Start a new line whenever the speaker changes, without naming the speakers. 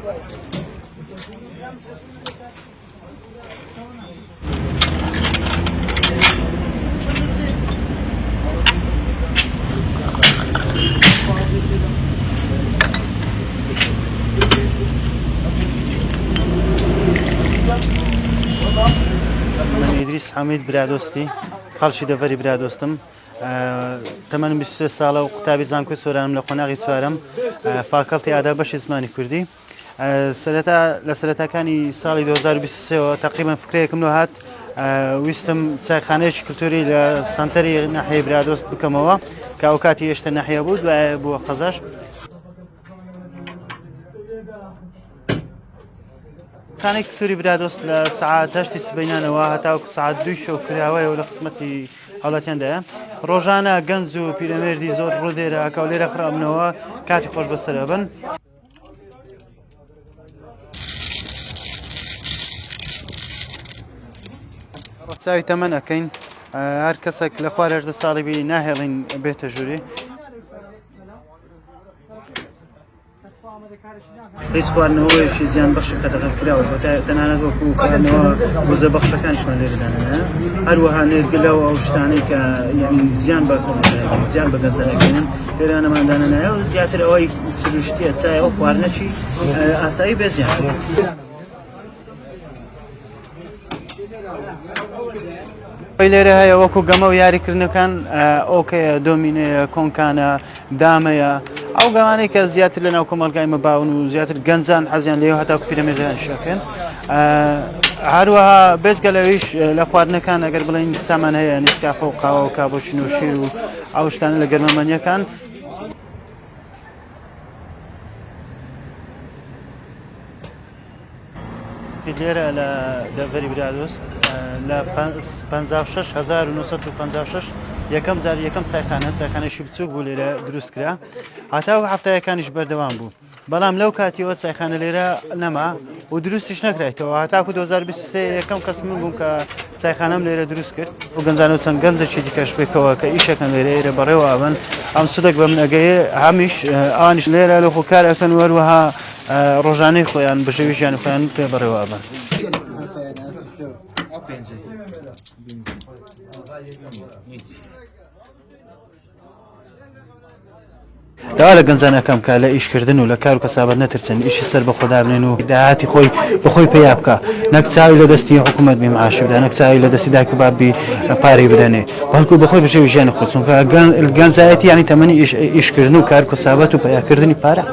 من إدريس حميد برادوستي خالشي دفري برادوستم تمن 23 ساڵە و قوتابی زانکۆی سۆرانم لە قۆناغی چوارەم فاکەڵتی ئادا بەشی زمانی کوردی سەرەتا لە سەرەتاکانی ساڵی 2023 تقریبا فکرەیەکم لۆ هات ویستم چایخانەیەکی کولتوری لە سانتەری ناحیەی برادۆست بکەمەوە کە ئەو کاتی هێشتا ناحیە بوو دوایە بووە قەزاش. خانەی کولتوری برادۆست لە سەعات 8 سبەینانەوە هەتاوەکو سەعات 2 شەو کراوەیەوە لە قسمەتی هەوڵاتیاندایە ڕۆژانە گەنج و پیرەمێردی زۆر ڕوودێرە کە لێرە خڕابنەوە کاتی خۆش بەسەرە بن. ڕەچاوی تەمەن ئەەکەین هەر کەسێک لە خوار 18 ساڵی بی ناهێڵین بێتە ژووری. هیچ خواردنەوەیەکی زیان بەخشە کە دەغەکراوە تەنانەت وەکو خواردنەوە وزە بەخشەکانشمان لێدانە هەروەها نێرگلە و ئەو شتانەی کە زیان بە گەنجانەکەین لێرانەماندانە نایە و زیاتر ئەوەی چلوشتیە چایە ئەو خواردنەکی ئاسایی بێ زیان. لێرە هەیە وەکو گەمە و یاریکردنەکان ئۆکەیە دۆمینەیە کۆنکانە دامەیە ئەو گەوانەی کە زیاتر لە ناو کۆمەلگای مەباون و زیاتر گەنجان حەزیان لێ هەتاکو پیرەمێردیان شەکەن. هەروەها بێزگە لەویش لە خواردنەکان ئەگەر بڵین سامان هەیە نیسکافە و قاوە و کابۆچین و شیر و ئەو شتانە لە گەرمەمەنیەکان. لێرە لە دەڤەری برادۆست لە 56,956 یەکەم جار یەکەم چایخانەشی بچووک بوو لێرە دروست کرا هەتاو هەفتەیەکانیش بەردەوام بوو بەڵام لەو کاتیەوە چایخانە لێرە نەما و دروستیش نەکرایتەوە هەتاکو 2023 یەکەم کەس من بووم کە چایخانەم لێرە دروست کرد و گەنجانەوە چەند گەنجێکی دیکەش بێکەوە کە ئیشەکەن لێرە بەڕێوە ئەبن ئەم سودێک بە من ئەگەیە هەمیش ئەوانیش لێرە لە خۆکارەکەن وەروەها ڕۆژانەی خۆیان بەشێوی ژیانی خۆیان پێ بەڕێوە ئەبن. داوا لە گەنجانەکەم کە لە ئیشکردن و لە کار و کەسابەت نەترسن ئیشی سەر بە خۆدا بنێن و داهاتی خۆی بەخۆی پێیا بکە نەک چاوی لە دەستی حکوومەت بی معاش بدە نەک چاوی لە دەستی دایک و بابی پارەی بدەنێ بەڵکو بەخۆی بەشێوی ژیانی خۆ چونکە گەنجایەتی یانی تەمەنی ئیشکردن و کار و کەسابەت و پەیاکردنی پارە.